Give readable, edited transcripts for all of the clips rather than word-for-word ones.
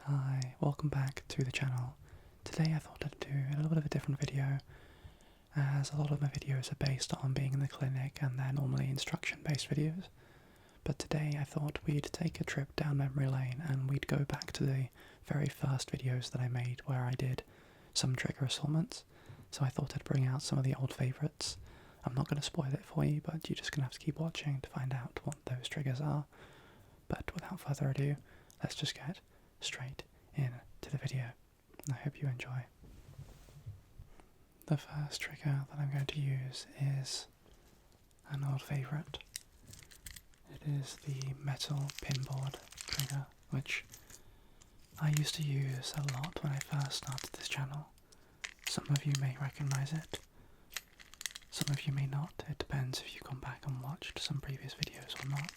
Hi, welcome back to the channel. Today I thought I'd do a little bit of a different video, as a lot of my videos are based on being in the clinic and they're normally instruction-based videos. But today I thought we'd take a trip down memory lane and we'd go back to the very first videos that I made where I did some trigger assortments. So I thought I'd bring out some of the old favourites. I'm not going to spoil it for you, but you're just going to have to keep watching to find out what those triggers are. But without further ado, let's just get straight into the video. I hope you enjoy. The first trigger that I'm going to use is an old favourite. It is the metal pinboard trigger, which I used to use a lot when I first started this channel. Some of you may recognise it, some of you may not. It depends if you've gone back and watched some previous videos or not.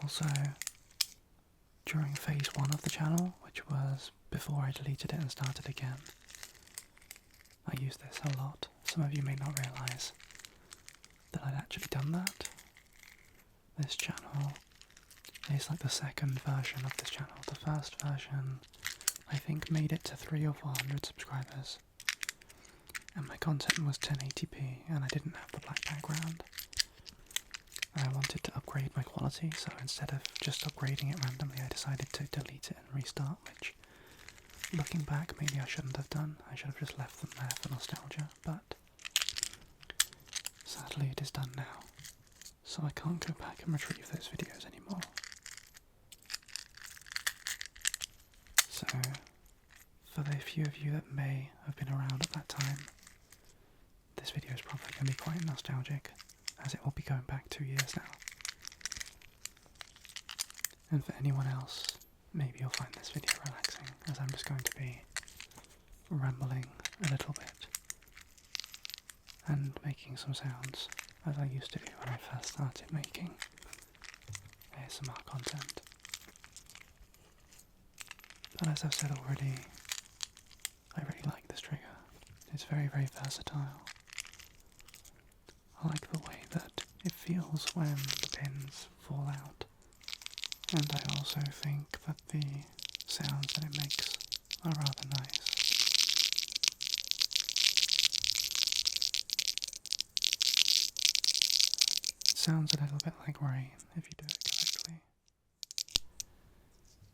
Also, during phase 1 of the channel, which was before I deleted it and started again, I used this a lot. Some of you may not realise that I'd actually done that. This channel is like the second version of this channel. The first version, I think, made it to 300 or 400 subscribers, and my content was 1080p and I didn't have the black background. I wanted to upgrade my quality, so instead of just upgrading it randomly, I decided to delete it and restart, which, looking back, maybe I shouldn't have done. I should have just left them there for nostalgia, but sadly it is done now, so I can't go back and retrieve those videos anymore. So, for the few of you that may have been around at that time, this video is probably going to be quite nostalgic, as it will be going back 2 years now. And for anyone else, maybe you'll find this video relaxing, as I'm just going to be rambling a little bit and making some sounds, as I used to do when I first started making ASMR content. But as I've said already, I really like this trigger. It's very, very versatile. I like the way that it feels when the pins fall out, and I also think that the sounds that it makes are rather nice. It sounds a little bit like rain if you do it correctly.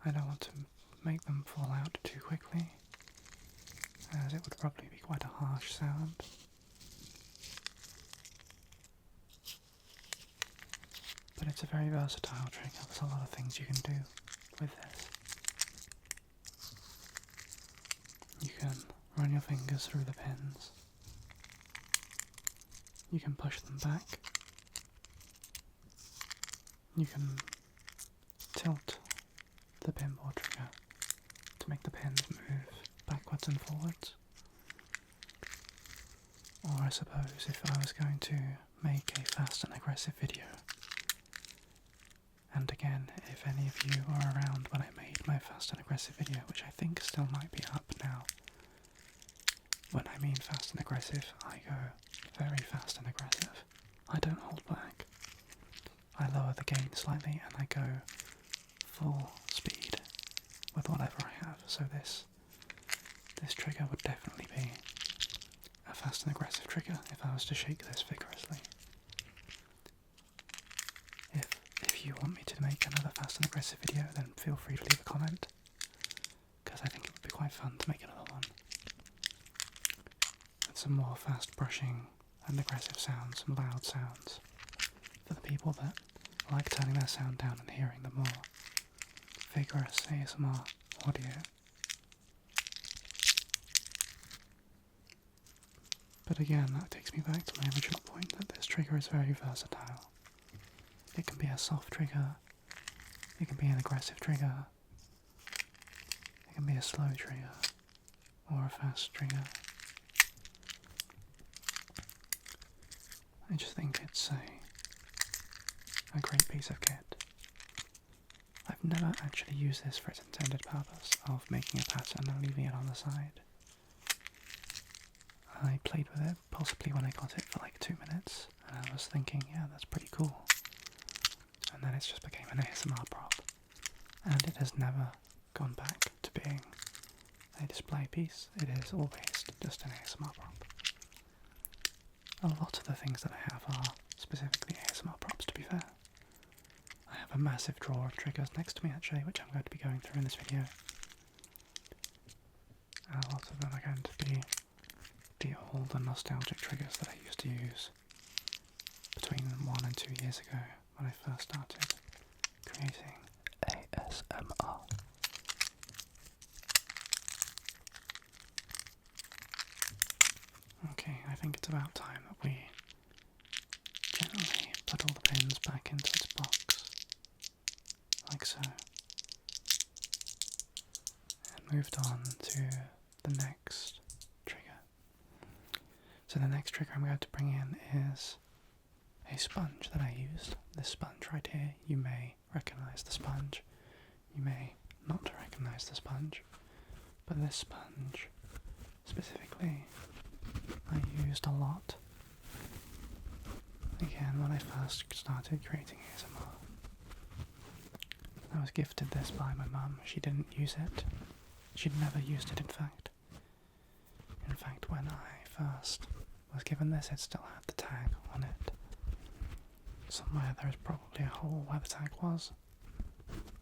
I don't want to make them fall out too quickly, as it would probably be quite a harsh sound. But it's a very versatile trigger. There's a lot of things you can do with this. You can run your fingers through the pins. You can push them back. You can tilt the pinboard trigger to make the pins move backwards and forwards. Or I suppose if I was going to make a fast and aggressive video, and again, if any of you are around when I made my fast and aggressive video, which I think still might be up now. When I mean fast and aggressive, I go very fast and aggressive. I don't hold back. I lower the gain slightly and I go full speed with whatever I have. So this trigger would definitely be a fast and aggressive trigger if I was to shake this vigorously. If you want me to make another fast and aggressive video, then feel free to leave a comment, because I think it would be quite fun to make another one. With some more fast brushing and aggressive sounds, some loud sounds, for the people that like turning their sound down and hearing the more vigorous ASMR audio. But again, that takes me back to my original point that this trigger is very versatile. It can be a soft trigger, it can be an aggressive trigger, it can be a slow trigger, or a fast trigger. I just think it's a great piece of kit. I've never actually used this for its intended purpose of making a pattern and leaving it on the side. I played with it possibly when I got it for like 2 minutes, and I was thinking, yeah, that's pretty cool. And then it just became an ASMR prop. and it has never gone back to being a display piece. It is always just an ASMR prop. A lot of the things that I have are specifically ASMR props, to be fair. I have a massive drawer of triggers next to me actually, which I'm going to be going through in this video. And a lot of them are going to be the older nostalgic triggers that I used to use between 1 and 2 years ago when I first started creating ASMR. Okay, I think it's about time that we gently put all the pins back into its box, like so, and moved on to the next trigger. So the next trigger I'm going to bring in is a sponge that I used. This sponge right here, you may recognise the sponge, you may not recognise the sponge, but this sponge specifically I used a lot, again when I first started creating ASMR. I was gifted this by my mum. She didn't use it. She'd never used it, in fact. In fact, when I first was given this, it still had the tag on it. Somewhere there is probably a hole where the tag was,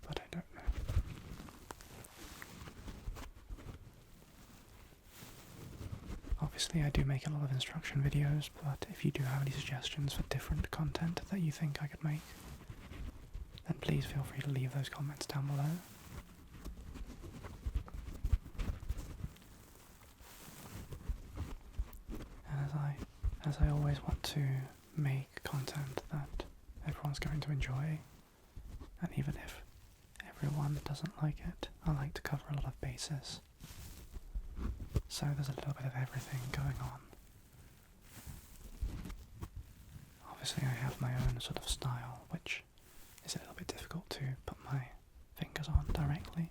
but I don't know. Obviously I do make a lot of instruction videos, but if you do have any suggestions for different content that you think I could make, then please feel free to leave those comments down below. And as I always want to make content that everyone's going to enjoy, and even if everyone doesn't like it, I like to cover a lot of bases. So there's a little bit of everything going on. Obviously I have my own sort of style, which is a little bit difficult to put my fingers on directly.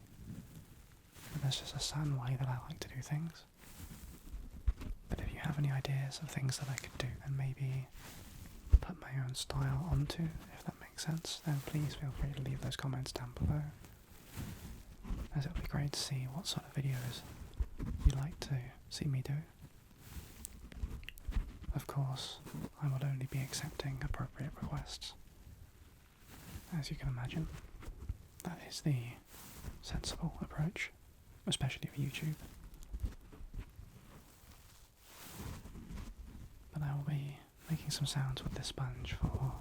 But there's just a certain way that I like to do things. But if you have any ideas of things that I could do and maybe put my own style onto, if that makes sense, then please feel free to leave those comments down below, as it would be great to see what sort of videos you'd like to see me do. Of course, I will only be accepting appropriate requests. As you can imagine, that is the sensible approach, especially for YouTube. But I will be making some sounds with this sponge for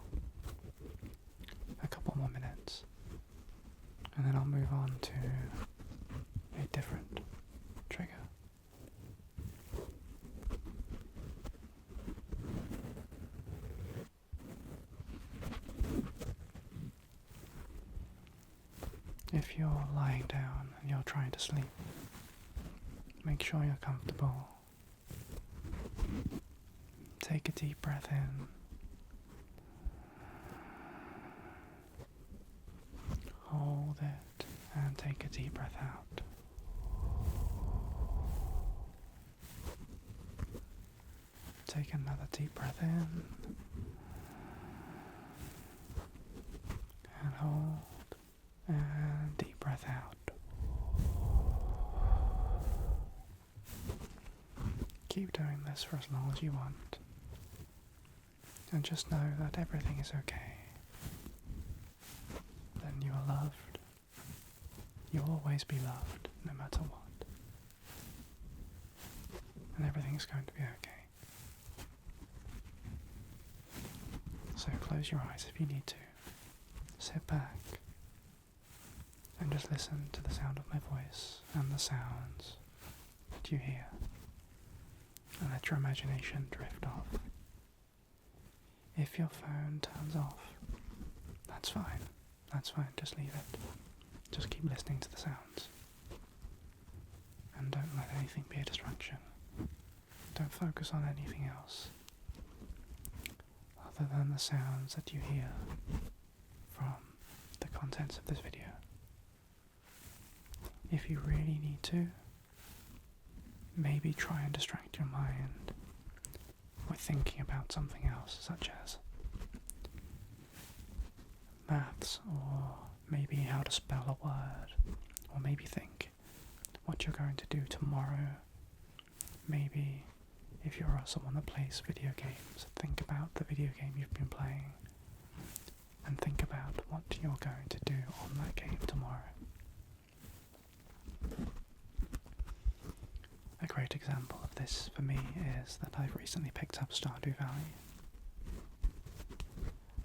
a couple more minutes, and then I'll move on to a different trigger. If you're lying down and you're trying to sleep, make sure you're comfortable. Take a deep breath in. Hold it and take a deep breath out. Take another deep breath in and hold, and deep breath out. Keep doing this for as long as you want, and just know that everything is okay. Then you are loved. You'll always be loved, no matter what. And everything's going to be okay. So close your eyes if you need to. Sit back and just listen to the sound of my voice and the sounds that you hear. And let your imagination drift off. If your phone turns off, that's fine. That's fine, just leave it. Just keep listening to the sounds. And don't let anything be a distraction. Don't focus on anything else other than the sounds that you hear from the contents of this video. If you really need to, maybe try and distract your mind with thinking about something else, such as maths or maybe how to spell a word, or maybe think what you're going to do tomorrow. Maybe if you're someone that plays video games, think about the video game you've been playing and think about what you're going to do on that game tomorrow. A great example of this for me is that I've recently picked up Stardew Valley,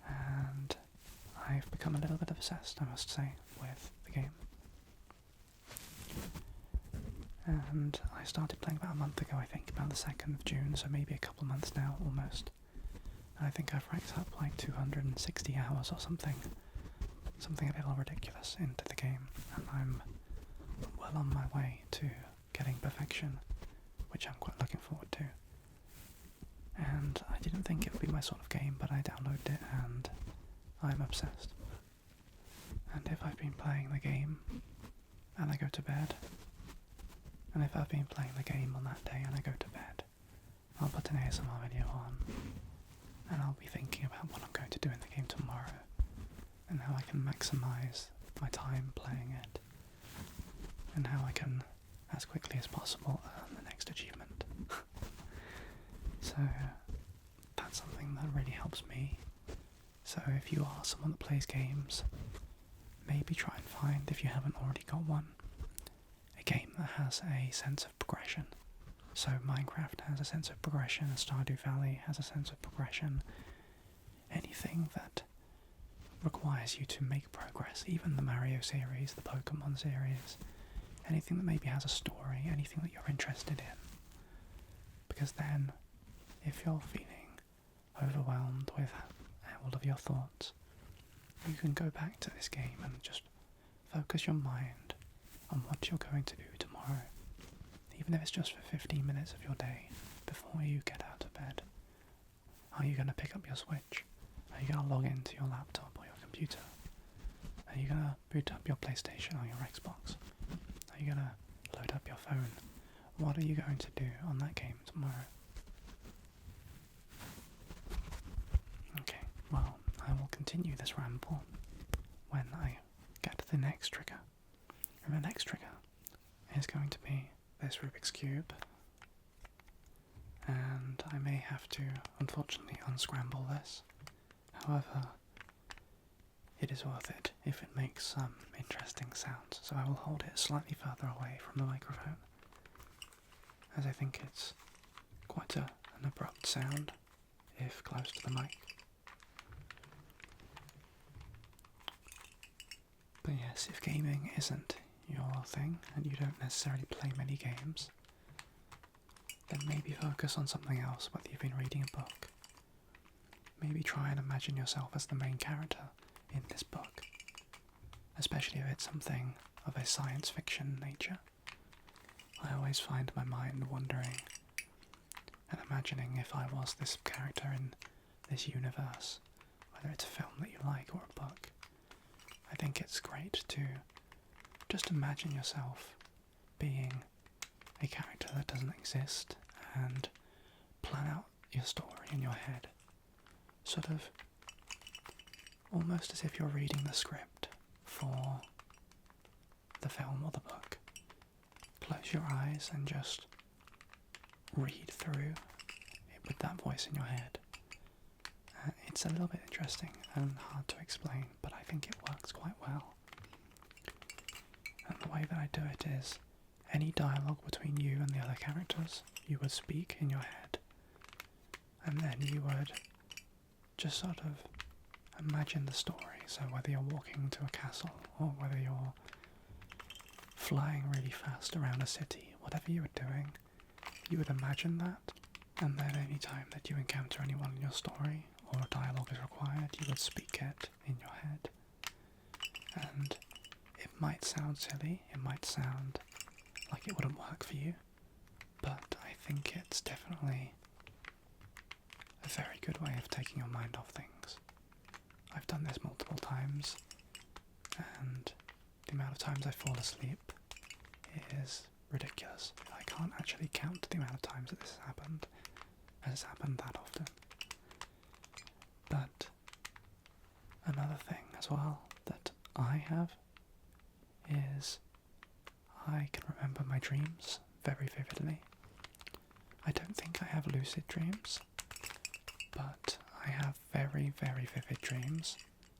and I've become a little bit obsessed, I must say, with the game. And I started playing about a month ago, I think, about the 2nd of June, so maybe a couple of months now, almost. And I think I've racked up like 260 hours or something a little ridiculous into the game, and I'm well on my way to getting perfection, which I'm quite looking forward to. And I didn't think it would be my sort of game, but I downloaded it and I'm obsessed. And if I've been playing the game and I go to bed, and if I've been playing the game on that day and I go to bed, I'll put an ASMR video on, and I'll be thinking about what I'm going to do in the game tomorrow, and how I can maximise my time playing it, and how I can, as quickly as possible, earn the next achievement. So that's something that really helps me. So if you are someone that plays games, maybe try and find, if you haven't already got one, a game that has a sense of progression. So Minecraft has a sense of progression, Stardew Valley has a sense of progression. Anything that requires you to make progress, even the Mario series, the Pokemon series, anything that maybe has a story, anything that you're interested in. Because then, if you're feeling overwhelmed with all of your thoughts, you can go back to this game and just focus your mind on what you're going to do tomorrow, even if it's just for 15 minutes of your day before you get out of bed. Are you going to pick up your Switch? Are you going to log into your laptop or your computer? Are you going to boot up your PlayStation or your Xbox? Are you going to load up your phone? What are you going to do on that game tomorrow? Okay, well, I will continue this ramble when I get to the next trigger. And the next trigger is going to be this Rubiks Cube. And I may have to, unfortunately, unscramble this. However, it is worth it if it makes some interesting sounds. So I will hold it slightly further away from the microphone, as I think it's quite an abrupt sound if close to the mic. But yes, if gaming isn't your thing and you don't necessarily play many games, then maybe focus on something else, whether you've been reading a book. Maybe try and imagine yourself as the main character in this book, especially if it's something of a science fiction nature. I always find my mind wandering and imagining if I was this character in this universe, whether it's a film that you like or a book. I think it's great to just imagine yourself being a character that doesn't exist and plan out your story in your head, sort of almost as if you're reading the script for the film or the book. Close your eyes and just read through it with that voice in your head. It's a little bit interesting and hard to explain, but I think it works quite well. And the way that I do it is, any dialogue between you and the other characters, you would speak in your head, and then you would just sort of imagine the story. So whether you're walking to a castle, or whether you're flying really fast around a city, whatever you were doing, you would imagine that, and then any time that you encounter anyone in your story, or a dialogue is required, you would speak it in your head. And it might sound silly, it might sound like it wouldn't work for you, but I think it's definitely a very good way of taking your mind off things. I've done this multiple times, and the amount of times I fall asleep is ridiculous. I can't actually count the amount of times that this has happened, as it's happened that often. But another thing as well that I have is I can remember my dreams very vividly. I don't think I have lucid dreams, but I have very, very vivid dreams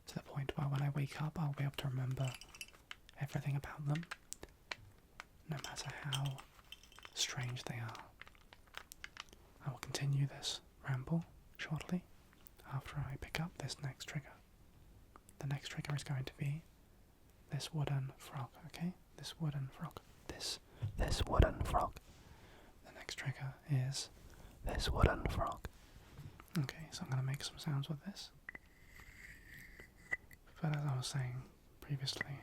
to the point where when I wake up I'll be able to remember everything about them, no matter how strange they are. I will continue this ramble shortly after I pick up this next trigger. The next trigger is going to be this wooden frog, okay? This wooden frog. This wooden frog. The next trigger is this wooden frog. Okay, so I'm going to make some sounds with this. But as I was saying previously,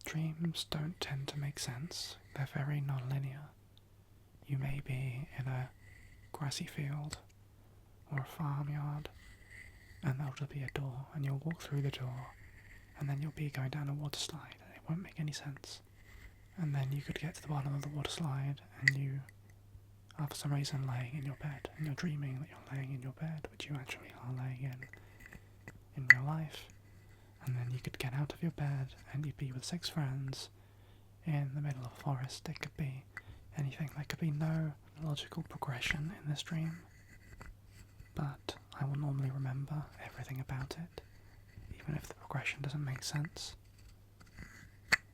dreams don't tend to make sense. They're very non-linear. You may be in a grassy field or a farmyard, and there'll just be a door, and you'll walk through the door, and then you'll be going down a water slide, and it won't make any sense. And then you could get to the bottom of the water slide, and you are for some reason laying in your bed, and you're dreaming that you're laying in your bed, which you actually are laying in real life. And then you could get out of your bed, and you'd be with 6 friends in the middle of a forest. It could be anything. There could be no logical progression in this dream, but I will normally remember everything about it, even if the progression doesn't make sense.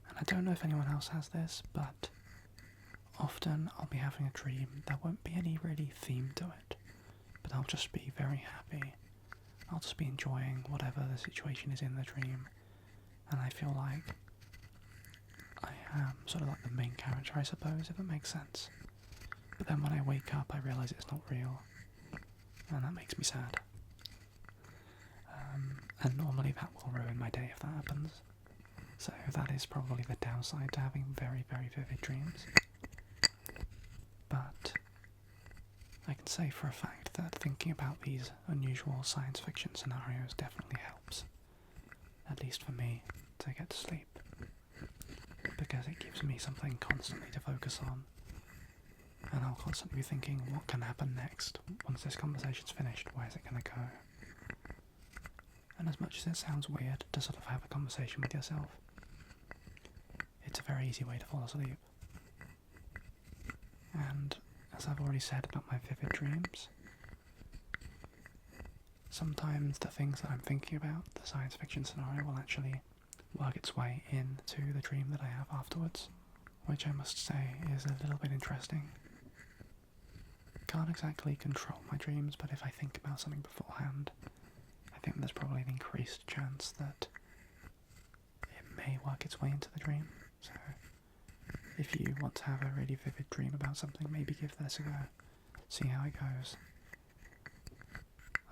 And I don't know if anyone else has this, but often I'll be having a dream, there won't be any really theme to it, but I'll just be very happy. I'll just be enjoying whatever the situation is in the dream, and I feel like I am sort of like the main character, I suppose, if it makes sense. But then when I wake up I realise it's not real, and that makes me sad. And normally that will ruin my day if that happens. So that is probably the downside to having very, very vivid dreams. But I can say for a fact that thinking about these unusual science fiction scenarios definitely helps, at least for me, to get to sleep, because it gives me something constantly to focus on, and I'll constantly be thinking, what can happen next? Once this conversation's finished, where's it going to go? And as much as it sounds weird to sort of have a conversation with yourself, it's a very easy way to fall asleep. And as I've already said about my vivid dreams, sometimes the things that I'm thinking about, the science fiction scenario, will actually work its way into the dream that I have afterwards, which I must say is a little bit interesting. Can't exactly control my dreams, but if I think about something beforehand, I think there's probably an increased chance that it may work its way into the dream. So if you want to have a really vivid dream about something, maybe give this a go, see how it goes.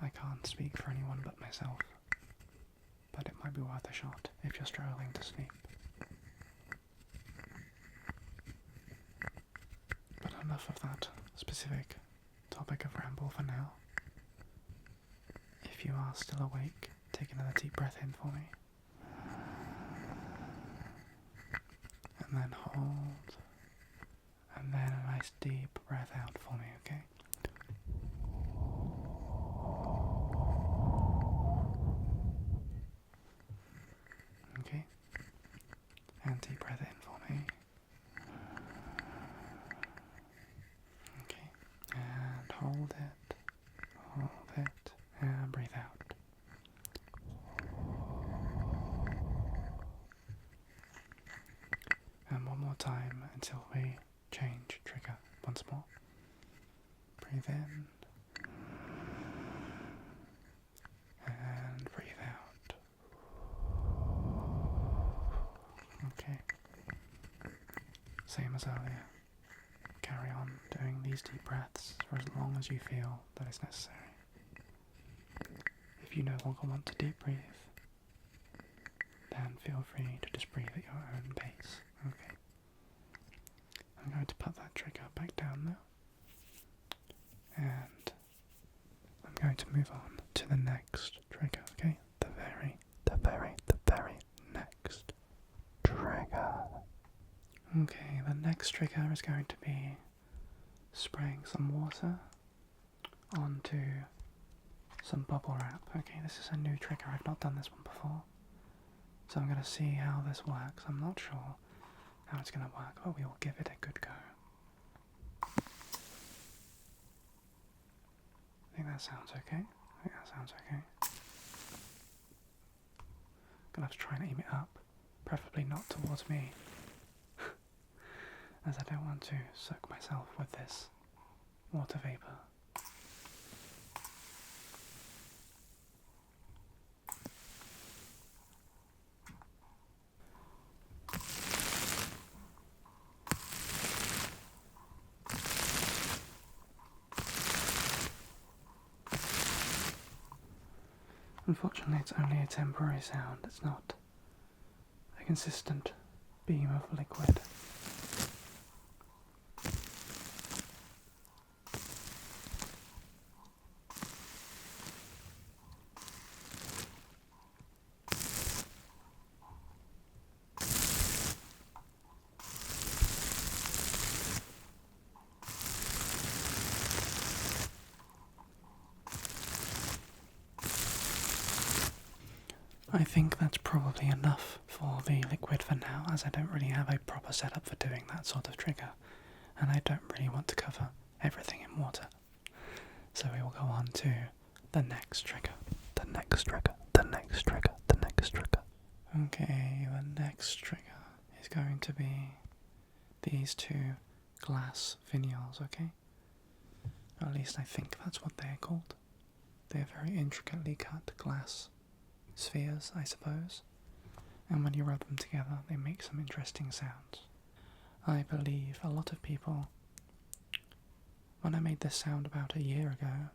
I can't speak for anyone but myself, but it might be worth a shot if you're struggling to sleep. But enough of that specific topic of ramble for now. If you are still awake, take another deep breath in for me. And then hold. And then a nice deep breath out for me, okay? Okay. And deep breath in for me. Okay. And hold it, and breathe out. And one more time until we change trigger once more. Breathe in. And breathe out. Okay. Same as earlier. Carry on doing these deep breaths for as long as you feel that is necessary. If you no longer want to deep breathe, then feel free to just breathe at your own pace. Okay. I'm going to put that trigger back down now. And I'm going to move on to the next trigger, okay? The very next trigger. Okay, the next trigger is going to be spraying some water onto some bubble wrap. Okay, this is a new trigger, I've not done this one before. So I'm going to see how this works. I'm not sure how it's going to work, but we will give it a good go. I think that sounds okay. Gonna have to try and aim it up, preferably not towards me, as I don't want to soak myself with this water vapour. Unfortunately, it's only a temporary sound. It's not a consistent beam of liquid. I think that's probably enough for the liquid for now, as I don't really have a proper setup for doing that sort of trigger, and I don't really want to cover everything in water. So we will go on to the next trigger. Okay, the next trigger is going to be these two glass finials, okay? Or at least I think that's what they're called. They're very intricately cut glass spheres, I suppose, and when you rub them together they make some interesting sounds. I believe a lot of people, when I made this sound about a year ago,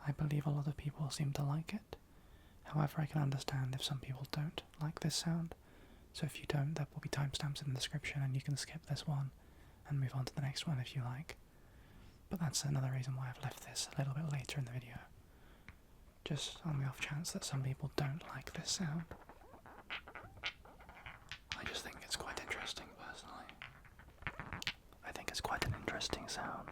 I believe a lot of people seem to like it. However, I can understand if some people don't like this sound, so if you don't, there will be timestamps in the description and you can skip this one and move on to the next one if you like. But that's another reason why I've left this a little bit later in the video. Just on the off chance that some people don't like this sound. I just think it's quite interesting, personally. I think it's quite an interesting sound.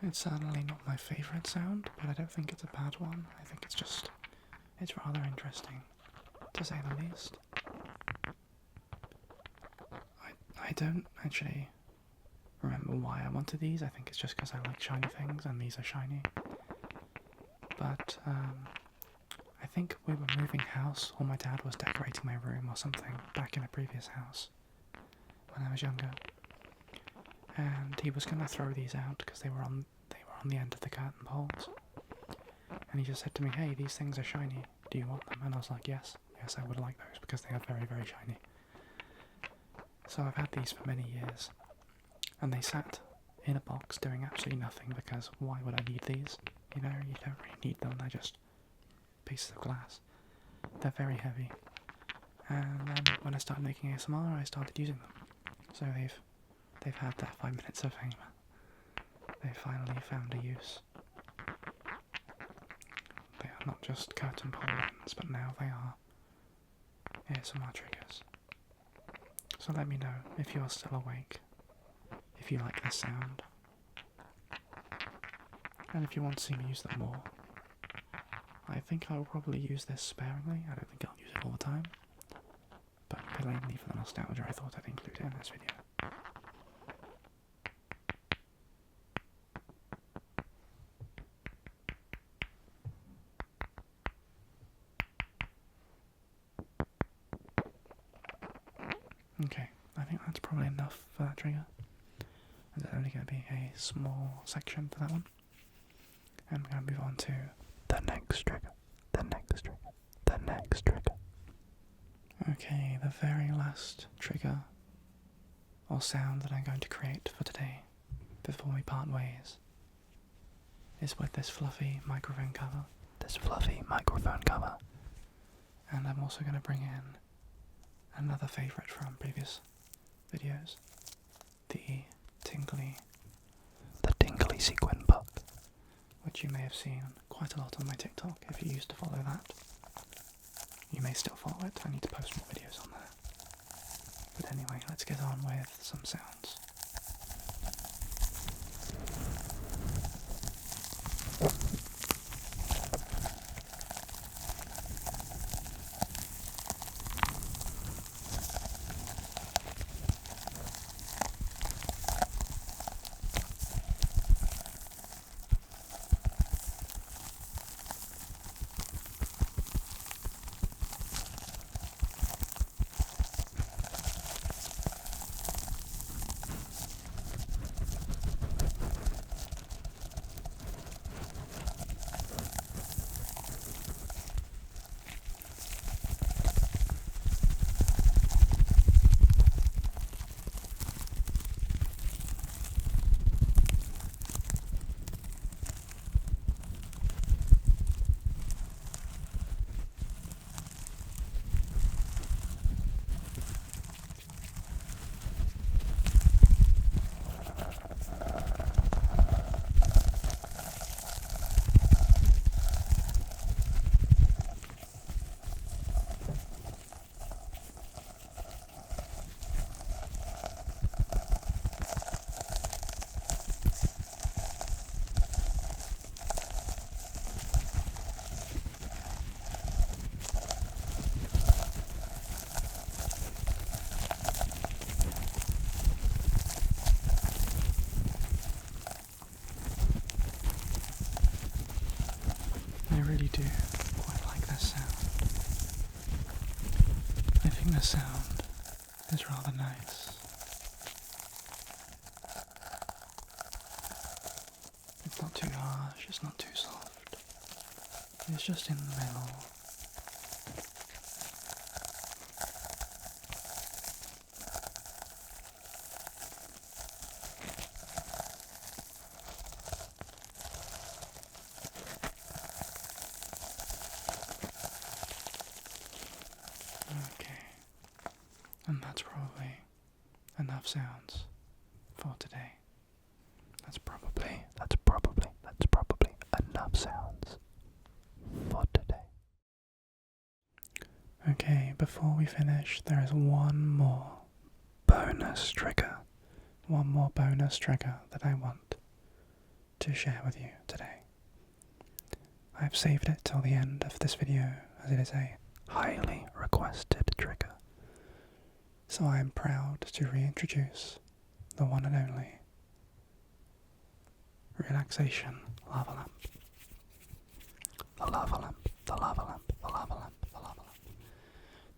It's certainly not my favourite sound, but I don't think it's a bad one. I think it's rather interesting, to say the least. I don't actually remember why I wanted these. I think it's just because I like shiny things and these are shiny. But I think we were moving house, or my dad was decorating my room or something back in a previous house when I was younger. And he was going to throw these out because they were on the end of the curtain poles. And he just said to me, "Hey, these things are shiny. Do you want them?" And I was like, yes, I would like those because they are very, very shiny. So I've had these for many years, and they sat in a box doing absolutely nothing because why would I need these? You know, you don't really need them, they're just pieces of glass. They're very heavy. And then when I started making ASMR, I started using them. So they've had their 5 minutes of fame. They finally found a use. They are not just curtain pole lens, but now they are ASMR triggers. So let me know if you're still awake, if you like this sound, and if you want to see me use them more. I think I will probably use this sparingly. I don't think I'll use it all the time, but mainly for the nostalgia I thought I'd include it in this video. Okay, I think that's probably enough for that trigger. There's only going to be a small section for that one. And we're going to move on to the next trigger. Okay, the very last trigger or sound that I'm going to create for today, before we part ways, is with this fluffy microphone cover. And I'm also going to bring in another favourite from previous videos, the tingly Sequin book, which you may have seen quite a lot on my TikTok if you used to follow that. You may still follow it, I need to post more videos on there. But anyway, let's get on with some sounds. really do quite like this sound. I think the sound is rather nice. It's not too harsh, it's not too soft. It's just in the middle. Okay, and that's probably enough sounds for today. That's probably enough sounds for today. Okay, before we finish, there is one more bonus trigger. One more bonus trigger that I want to share with you today. I've saved it till the end of this video as it is a highly requested trigger. So I am proud to reintroduce the one and only relaxation lava lamp. The lava lamp, the lava lamp, the lava lamp, the lava lamp.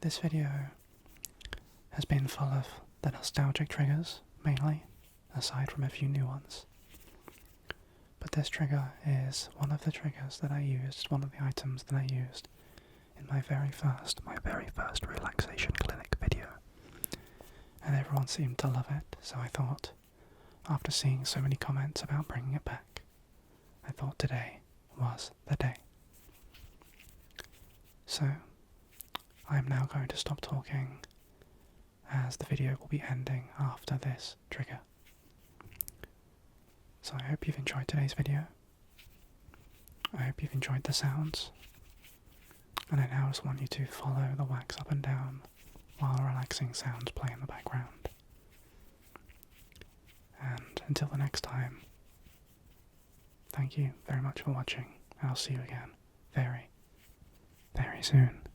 This video has been full of the nostalgic triggers, mainly, aside from a few new ones. But this trigger is one of the triggers that I used, one of the items that I used in my very first relaxation clinic video. And everyone seemed to love it, so I thought, after seeing so many comments about bringing it back, I thought today was the day. So, I'm now going to stop talking, as the video will be ending after this trigger. So I hope you've enjoyed today's video. I hope you've enjoyed the sounds. And I now just want you to follow the wax up and down while relaxing sounds play in the background. And until the next time, thank you very much for watching. I'll see you again very, very soon.